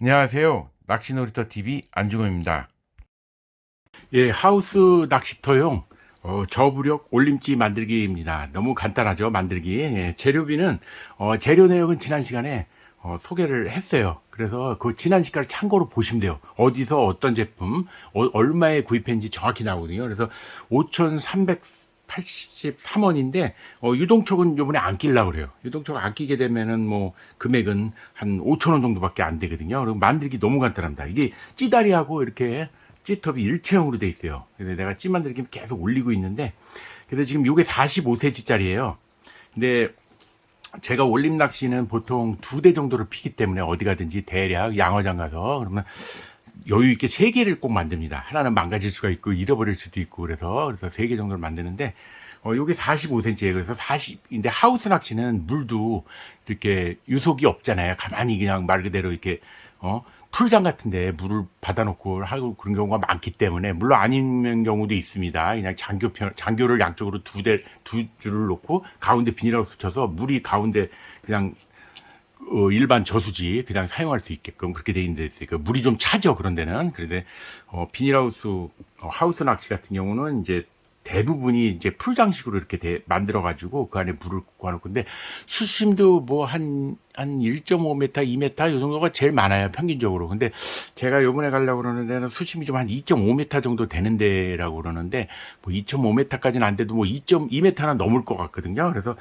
안녕하세요. 낚시놀이터 TV 안중호입니다. 예, 하우스 낚시터용 저부력 올림지 만들기입니다. 너무 간단하죠, 만들기. 예, 재료비는 재료 내역은 지난 시간에 소개를 했어요. 그래서 그 지난 시간을 참고로 보시면 돼요. 어디서 어떤 제품 얼마에 구입했는지 정확히 나오거든요. 그래서 5,383원인데 유동촉은 요번에 안 끼려고 그래요. 유동촉 안 끼게 되면은 뭐 금액은 한 5,000원 정도밖에 안 되거든요. 그리고 만들기 너무 간단합니다. 이게 찌다리하고 이렇게 찌톱이 일체형으로 돼 있어요. 그래서 내가 찌 만들기 계속 올리고 있는데, 그래서 지금 요게 45cm짜리예요. 근데 제가 올림 낚시는 보통 2대 정도를 피기 때문에 어디 가든지 대략 양어장 가서 그러면 여유 있게 3개를 꼭 만듭니다. 하나는 망가질 수가 있고 잃어버릴 수도 있고 그래서 3개 정도를 만드는데 요게 45cm예요. 그래서 40인데 하우스 낚시는 물도 이렇게 유속이 없잖아요. 가만히 그냥 말 그대로 이렇게 풀장 같은데 물을 받아놓고 하고 그런 경우가 많기 때문에, 물론 아닌 경우도 있습니다. 그냥 장교를 양쪽으로 두 줄을 놓고 가운데 비닐하우스 붙여서 물이 가운데 그냥 일반 저수지 그냥 사용할 수 있게끔 그렇게 돼 있는 데 있어요. 그 물이 좀 차죠, 그런 데는. 그런데 비닐하우스 하우스 낚시 같은 경우는 이제 대부분이 이제 풀장식으로 이렇게 만들어 가지고 그 안에 물을 구하는 건데, 수심도 뭐 한 1.5m, 2m 요 정도가 제일 많아요, 평균적으로. 근데 제가 요번에 가려고 그러는 데는 수심이 좀 한 2.5m 정도 되는 데라고 그러는데, 뭐 2.5m까지는 안 돼도 뭐 2.2m는 넘을 것 같거든요. 그래서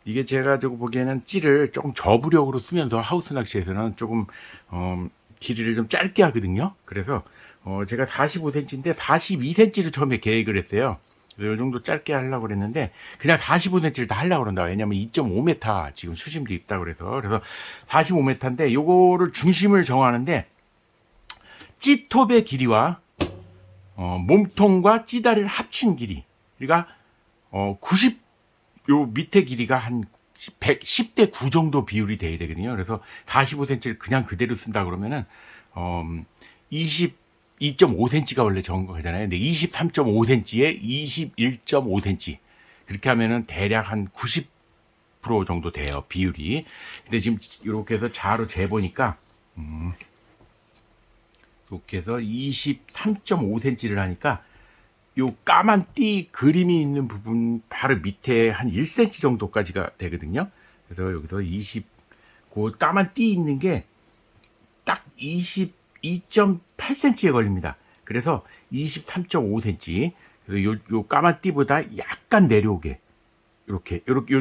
이게 제가 저거 보기에는 찌를 조금 저부력으로 쓰면서 하우스 낚시에서는 조금 길이를 좀 짧게 하거든요. 그래서 제가 45cm인데 42cm를 처음에 계획을 했어요. 이 정도 짧게 하려고 그랬는데 그냥 45cm를 다 하려고 그런다. 왜냐면 2.5m 지금 수심도 있다 그래서 45m인데 요거를 중심을 정하는데, 찌톱의 길이와 몸통과 찌다리를 합친 길이, 그러니까 90, 요 밑에 길이가 한 10대 9 정도 비율이 돼야 되거든요. 그래서 45cm를 그냥 그대로 쓴다 그러면은 20 2.5cm가 원래 적은 거잖아요. 근데 23.5cm에 21.5cm 그렇게 하면은 대략 한 90% 정도 돼요, 비율이. 근데 지금 이렇게 해서 자로 재보니까 이렇게 해서 23.5cm를 하니까 요 까만 띠 그림이 있는 부분 바로 밑에 한 1cm 정도까지가 되거든요. 그래서 여기서 그 까만 띠 있는 게 딱 22.8cm에 걸립니다. 그래서 23.5cm. 그래서 요 까만 띠보다 약간 내려오게 요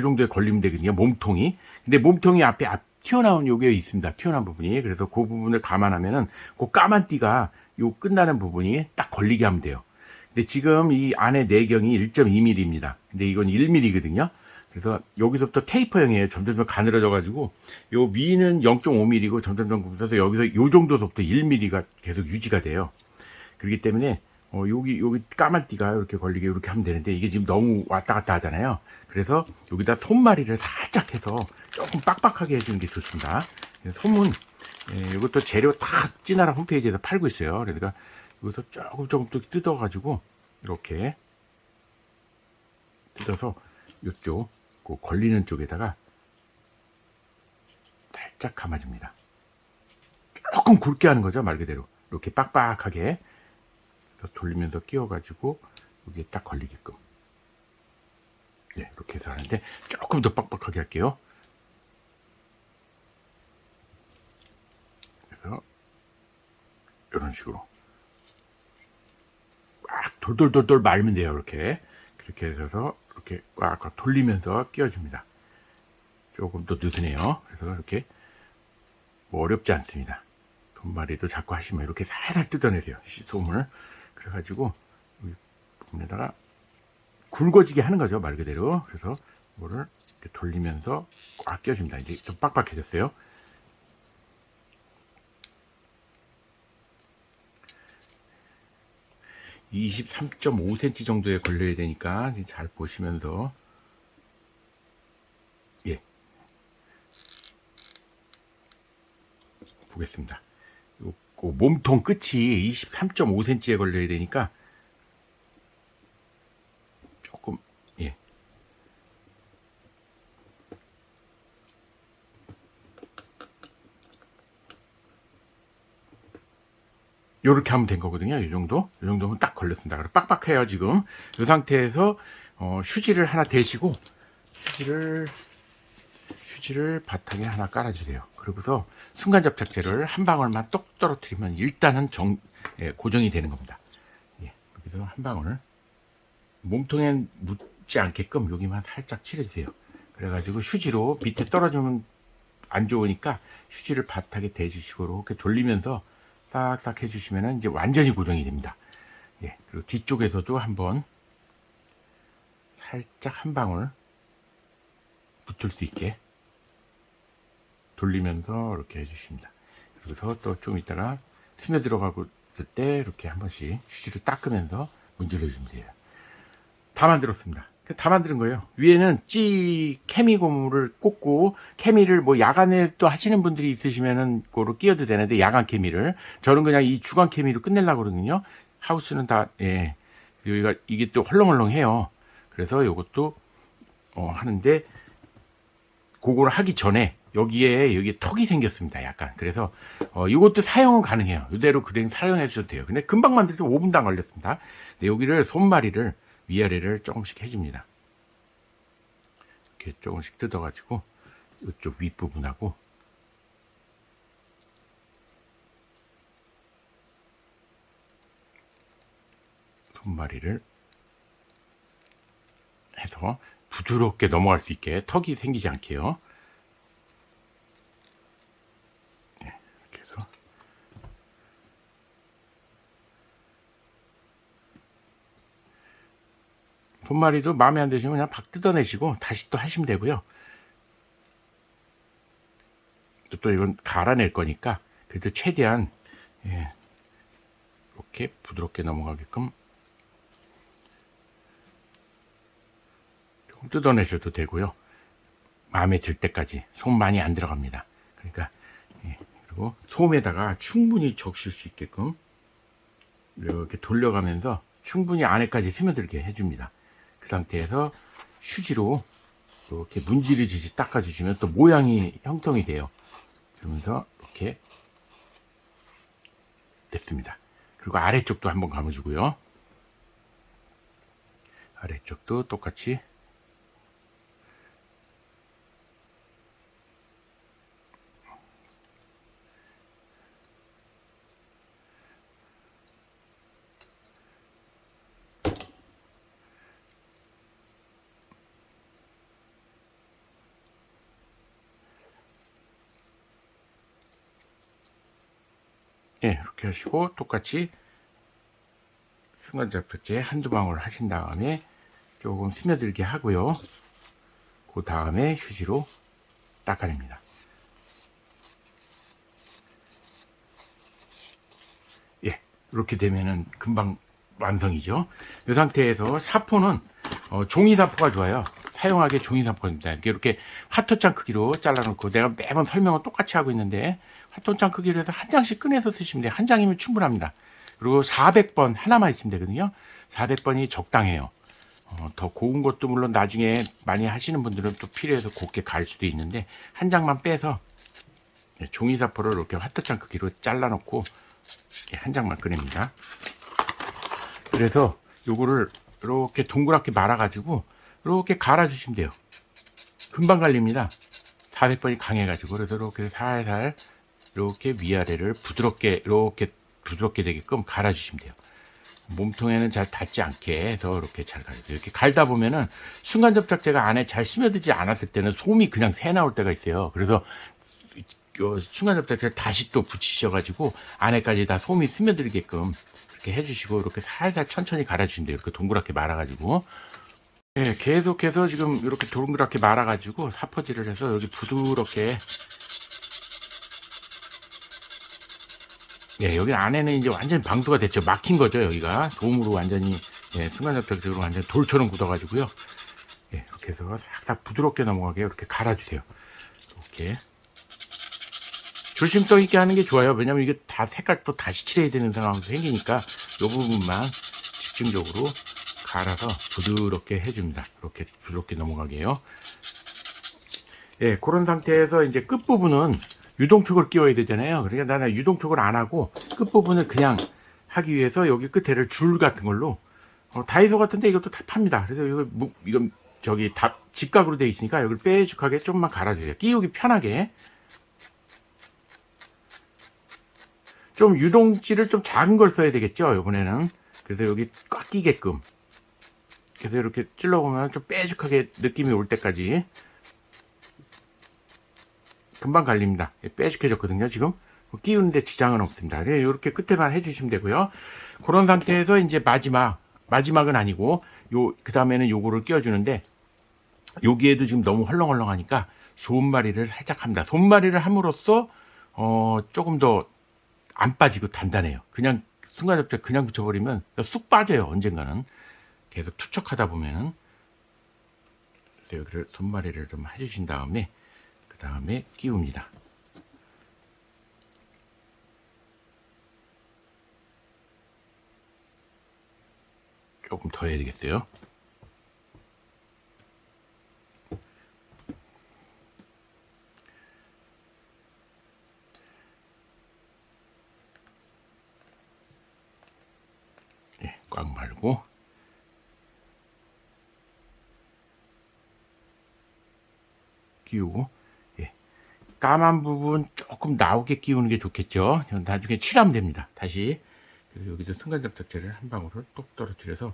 정도에 걸리면 되거든요, 몸통이. 근데 몸통이 앞에 튀어나온 요게 있습니다. 튀어나온 부분이. 그래서 그 부분을 감안하면은 그 까만 띠가 요 끝나는 부분이 딱 걸리게 하면 돼요. 근데 지금 이 안에 내경이 1.2mm입니다. 근데 이건 1mm거든요. 그래서 여기서부터 테이퍼형이에요. 점점 가늘어져 가지고 요 미는 0.5mm고 점점 굽면서 여기서 요 정도서부터 1mm가 계속 유지가 돼요. 그렇기 때문에 여기 까만 띠가 이렇게 걸리게 이렇게 하면 되는데, 이게 지금 너무 왔다 갔다 하잖아요. 그래서 여기다 손마리를 살짝 해서 조금 빡빡하게 해주는 게 좋습니다. 솜은 이것도 재료 다 찌나라 홈페이지에서 팔고 있어요. 그러니까 여기서 조금 또 뜯어가지고 이렇게 뜯어서 이쪽 그 걸리는 쪽에다가 살짝 감아줍니다. 조금 굵게 하는 거죠, 말 그대로. 이렇게 빡빡하게 해서 돌리면서 끼워가지고 여기에 딱 걸리게끔. 네, 이렇게 해서 하는데 조금 더 빡빡하게 할게요. 그래서 이런 식으로 꽉 돌돌돌돌 말면 돼요. 그렇게 해서 이렇게 꽉꽉 돌리면서 끼워줍니다. 조금 더 느슨해요. 그래서 이렇게 뭐 어렵지 않습니다. 돈마리도 자꾸 하시면 이렇게 살살 뜯어내세요, 솜을. 그래가지고 여기 부분에다가 굵어지게 하는 거죠, 말 그대로. 그래서 이거를 이렇게 돌리면서 꽉 끼워줍니다. 이제 좀 빡빡해졌어요. 23.5cm 정도에 걸려야 되니까 잘 보시면서. 예, 보겠습니다. 요 몸통 끝이 23.5cm에 걸려야 되니까 조금. 예, 요렇게 하면 된 거거든요. 이 정도면 딱 걸렸습니다. 그리고 빡빡해요 지금. 이 상태에서 휴지를 하나 대시고 휴지를 바닥에 하나 깔아주세요. 그리고서 순간접착제를 한 방울만 똑 떨어뜨리면 일단은 고정이 되는 겁니다. 예, 여기서 한 방울 몸통에 묻지 않게끔 여기만 살짝 칠해주세요. 그래가지고 휴지로 밑에 떨어지면 안 좋으니까 휴지를 바닥에 대주시고 이렇게 돌리면서 싹싹 해주시면 이제 완전히 고정이 됩니다. 예, 그리고 뒤쪽에서도 한번 살짝 한 방울 붙을 수 있게 돌리면서 이렇게 해주십니다. 그래서 또 좀 있다가 스며들어가고 있을 때 이렇게 한 번씩 휴지로 닦으면서 문질러 주면 돼요. 다 만들었습니다. 다 만드는 거예요. 위에는 케미 고무를 꽂고, 케미를 뭐 야간에 또 하시는 분들이 있으시면은 그거로 끼워도 되는데, 야간 케미를 저는 그냥 이 주간 케미로 끝내려고 그러거든요. 하우스는 다 여기가 이게 또 헐렁헐렁해요. 그래서 요것도 하는데, 그걸 하기 전에 여기에 턱이 생겼습니다. 약간. 그래서 이것도 사용은 가능해요. 이대로 그대로 사용해주셔도 돼요. 근데 금방 만들죠. 5분도 안 걸렸습니다. 근데 여기를 손마리를 위아래를 조금씩 해줍니다. 이렇게 조금씩 뜯어가지고 이쪽 윗부분하고 손마리를 해서 부드럽게 넘어갈 수 있게, 턱이 생기지 않게요. 이렇게 해서 손마리도 마음에 안 드시면 그냥 박 뜯어내시고 다시 또 하시면 되고요. 또 이건 갈아낼 거니까 그래도 최대한 이렇게 부드럽게 넘어가게끔 조금 뜯어내셔도 되고요. 마음에 들 때까지. 솜 많이 안 들어갑니다. 그러니까 그리고 솜에다가 충분히 적실 수 있게끔 이렇게 돌려가면서 충분히 안에까지 스며들게 해줍니다. 그 상태에서 휴지로 이렇게 문지르듯이 닦아주시면 또 모양이 형성이 돼요. 그러면서 이렇게 됐습니다. 그리고 아래쪽도 한번 감아주고요. 아래쪽도 똑같이 이렇게 하시고 똑같이 순간접착제 한두 방울 하신 다음에 조금 스며들게 하고요. 그 다음에 휴지로 닦아냅니다. 이렇게 되면은 금방 완성이죠. 이 상태에서 사포는 종이 사포가 좋아요. 사용하기에 종이 사포입니다. 이렇게 화토장 크기로 잘라놓고, 내가 매번 설명을 똑같이 하고 있는데 화토장 크기로 해서 한 장씩 꺼내서 쓰시면 돼요. 한 장이면 충분합니다. 그리고 400번 하나만 있으면 되거든요. 400번이 적당해요. 더 고운 것도 물론 나중에 많이 하시는 분들은 또 필요해서 곱게 갈 수도 있는데, 한 장만 빼서 종이 사포를 이렇게 화토장 크기로 잘라놓고 한 장만 꺼냅니다. 그래서 요거를 이렇게 동그랗게 말아가지고 이렇게 갈아주시면 돼요. 금방 갈립니다. 400번이 강해가지고. 그래서 이렇게 살살 이렇게 위아래를 이렇게 부드럽게 되게끔 갈아주시면 돼요. 몸통에는 잘 닿지 않게 해서 이렇게 잘 갈아주세요. 이렇게 갈다 보면은 순간접착제가 안에 잘 스며들지 않았을 때는 솜이 그냥 새 나올 때가 있어요. 그래서 순간접착제를 다시 또 붙이셔가지고 안에까지 다 솜이 스며들게끔 이렇게 해주시고, 이렇게 살살 천천히 갈아주시면 돼요. 이렇게 동그랗게 말아가지고. 계속해서 지금 이렇게 동그랗게 말아가지고 사포질을 해서 여기 부드럽게, 여기 안에는 이제 완전히 방수가 됐죠. 막힌 거죠. 여기가 솜으로 완전히, 순간접착제로 완전히 돌처럼 굳어가지고요. 이렇게 해서 싹싹 부드럽게 넘어가게 이렇게 갈아주세요. 이렇게 조심성 있게 하는 게 좋아요. 왜냐면 이게 다 색깔 또 다시 칠해야 되는 상황도 생기니까 이 부분만 집중적으로 갈아서 부드럽게 해줍니다. 이렇게 부드럽게 넘어가게요. 그런 상태에서 이제 끝부분은 유동촉을 끼워야 되잖아요. 그러니까 나는 유동촉을 안 하고 끝부분을 그냥 하기 위해서 여기 끝에를 줄 같은 걸로 다이소 같은데 이것도 다 팝니다. 그래서 이건 저기 다 직각으로 되어 있으니까 여기를 빼죽하게 좀만 갈아주세요. 끼우기 편하게. 좀 유동치를 좀 작은 걸 써야 되겠죠, 이번에는. 그래서 여기 꽉 끼게끔. 그래서 이렇게 찔러보면 좀 빼죽하게 느낌이 올 때까지 금방 갈립니다. 빼죽해졌거든요, 지금. 끼우는데 지장은 없습니다. 이렇게 끝에만 해주시면 되고요. 그런 상태에서 이제 마지막은 아니고, 그 다음에는 요거를 끼워주는데, 여기에도 지금 너무 헐렁헐렁하니까 손마리를 살짝 합니다. 손마리를 함으로써, 조금 더 안 빠지고 단단해요. 그냥 순간 접착 그냥 붙여버리면 쑥 빠져요. 언젠가는. 계속 투척하다 보면은. 그래서 여기를 손마리를 좀 해주신 다음에, 그 다음에 끼웁니다. 조금 더 해야 되겠어요. 네, 꽉 말고 끼우고, 예, 까만 부분 조금 나오게 끼우는 게 좋겠죠. 나중에 칠하면 됩니다. 다시. 그래서 여기서 순간 접착제를 한 방울을 똑 떨어뜨려서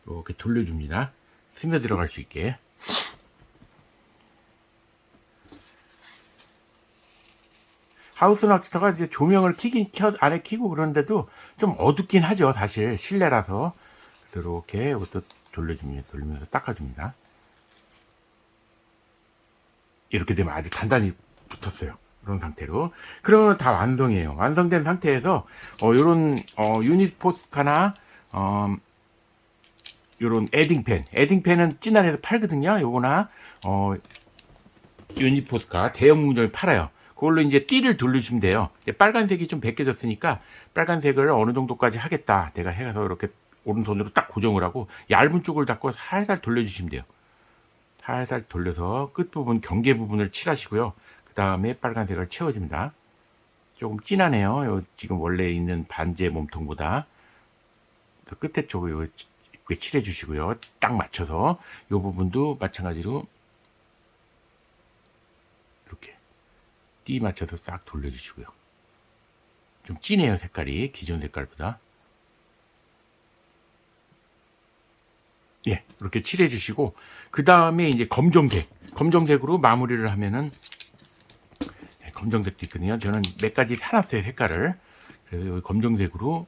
이렇게 돌려줍니다. 스며 들어갈 수 있게. 하우스 락스터가 이제 조명을 안에 켜고 그러는데도 좀 어둡긴 하죠. 사실 실내라서. 이렇게 이것도 돌리면서 닦아줍니다. 이렇게 되면 아주 단단히 붙었어요. 이런 상태로. 그러면 다 완성이에요. 완성된 상태에서 요런 유니포스카나 요런 에딩펜은 찐안에서 팔거든요. 요거나 유니포스카 대형 문점에 팔아요. 그걸로 이제 띠를 돌려주시면 돼요. 이제 빨간색이 좀 벗겨졌으니까 빨간색을 어느 정도까지 하겠다. 내가 해서 이렇게 오른손으로 딱 고정을 하고 얇은 쪽을 잡고 살살 돌려주시면 돼요. 살살 돌려서 끝부분 경계 부분을 칠하시고요. 그 다음에 빨간색을 채워줍니다. 조금 진하네요. 지금 원래 있는 반제 몸통보다. 끝에 쪽을 칠해 주시고요. 딱 맞춰서 이 부분도 마찬가지로 이렇게 띠 맞춰서 싹 돌려주시고요. 좀 진해요, 색깔이. 기존 색깔보다. 예, 이렇게 칠해 주시고, 그 다음에 이제 검정색으로 마무리를 하면은, 검정색도 있거든요. 저는 몇 가지 사놨어요, 색깔을. 그래서 여기 검정색으로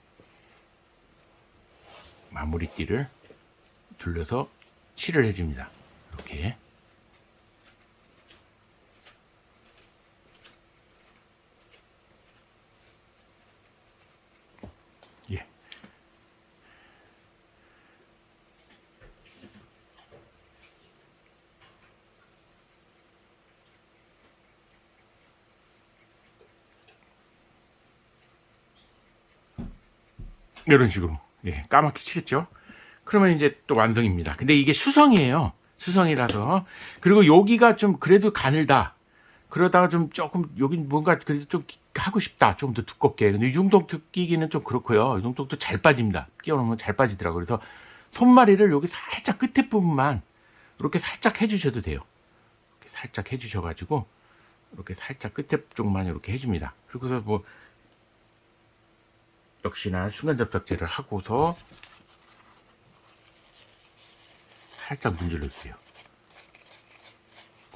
마무리띠를 둘러서 칠을 해줍니다. 이렇게. 예. 이런 식으로. 예, 까맣게 칠했죠. 그러면 이제 또 완성입니다. 근데 이게 수성이에요. 수성이라서. 그리고 여기가 좀 그래도 가늘다. 그러다가 좀 조금 여기 뭔가 그래도 좀 하고 싶다. 좀 더 두껍게. 근데 유동톡 끼기는 좀 그렇고요. 유동톡도 잘 빠집니다. 끼워놓으면 잘 빠지더라고요. 그래서 손마리를 여기 살짝 끝에 부분만 이렇게 살짝 해주셔도 돼요. 이렇게 살짝 해주셔가지고 이렇게 살짝 끝에 쪽만 이렇게 해줍니다. 그리고서 뭐 역시나 순간 접착제를 하고서 살짝 문질러 주세요.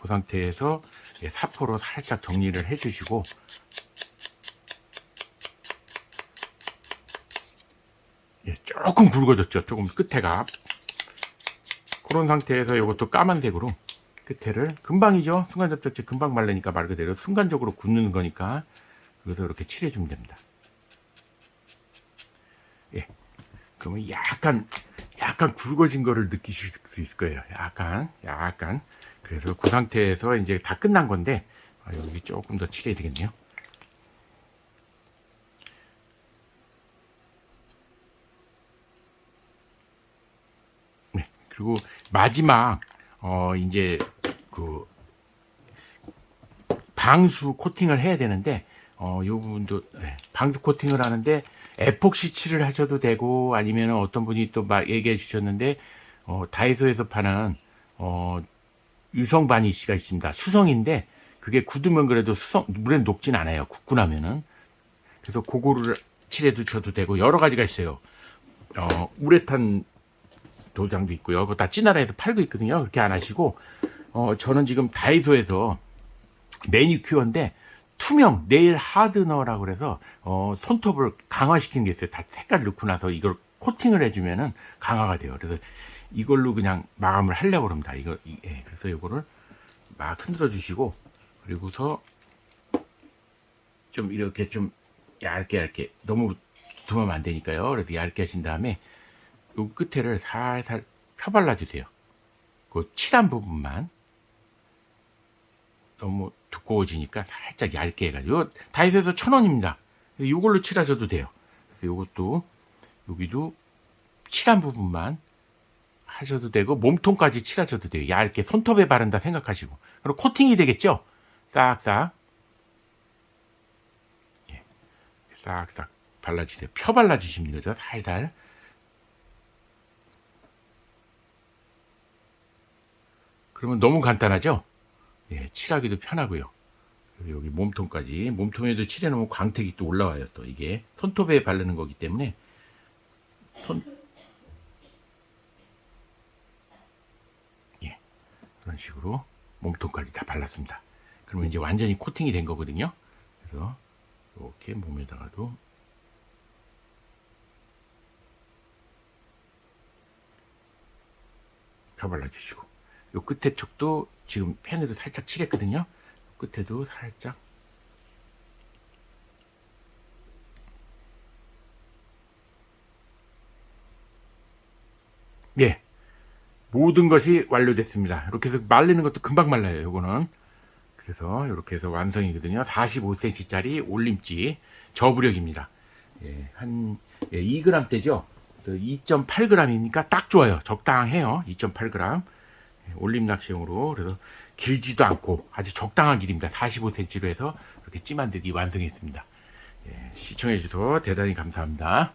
그 상태에서 사포로 살짝 정리를 해주시고, 조금 굵어졌죠. 조금 끝에가. 그런 상태에서 이것도 까만색으로 끝에를 금방이죠. 순간 접착제 금방 말르니까 말 그대로 순간적으로 굳는 거니까. 그래서 이렇게 칠해주면 됩니다. 예. 그러면 약간 굵어진 거를 느끼실 수 있을 거예요. 약간. 그래서 그 상태에서 이제 다 끝난 건데, 여기 조금 더 칠해야 되겠네요. 네. 그리고 마지막, 이제 그 방수 코팅을 해야 되는데, 요 부분도, 방수 코팅을 하는데, 에폭시 칠을 하셔도 되고 아니면 어떤 분이 또 막 얘기해 주셨는데 다이소에서 파는 유성 바니쉬가 있습니다. 수성인데 그게 굳으면 그래도 수성 물에 녹진 않아요. 굳고 나면은. 그래서 그거를 칠해 두셔도 되고 여러 가지가 있어요. 우레탄 도장도 있고요. 그거 다 찌나라에서 팔고 있거든요. 그렇게 안 하시고 저는 지금 다이소에서 매니큐어인데 투명 네일 하드너라고 그래서 손톱을 강화시키는 게 있어요. 다 색깔 넣고 나서 이걸 코팅을 해주면은 강화가 돼요. 그래서 이걸로 그냥 마감을 하려고 합니다. 그래서 이거를 막 흔들어 주시고 그리고서 좀 이렇게 좀 얇게 너무 두툼하면 안 되니까요. 그래서 얇게 하신 다음에 요 끝에를 살살 펴발라 주세요. 그 칠한 부분만 너무 두꺼워지니까 살짝 얇게 해가지고 다이소에서 1,000원입니다. 이걸로 칠하셔도 돼요. 그래서 요것도 여기도 칠한 부분만 하셔도 되고 몸통까지 칠하셔도 돼요. 얇게 손톱에 바른다 생각하시고 그리고 코팅이 되겠죠. 싹싹 싹싹 발라주세요. 펴 발라주시면 되죠. 살살. 그러면 너무 간단하죠. 칠하기도 편하고요. 여기 몸통에도 칠해놓으면 광택이 또 올라와요. 또 이게 손톱에 바르는 거기 때문에 그런 식으로 몸통까지 다 발랐습니다. 그러면 이제 완전히 코팅이 된 거거든요. 그래서 이렇게 몸에다가도 펴 발라주시고 요 끝에 쪽도 지금 펜으로 살짝 칠했거든요. 끝에도 살짝 모든 것이 완료됐습니다. 이렇게 해서 말리는 것도 금방 말라요. 요거는 그래서 이렇게 해서 완성이거든요. 45cm 짜리 올림지 저부력입니다. 한 2g대죠. 2.8g이니까 딱 좋아요. 적당해요. 2.8g 올림 낚시용으로. 그래서 길지도 않고 아주 적당한 길입니다. 45cm로 해서 이렇게 찜한데기 완성했습니다. 시청해 주셔서 대단히 감사합니다.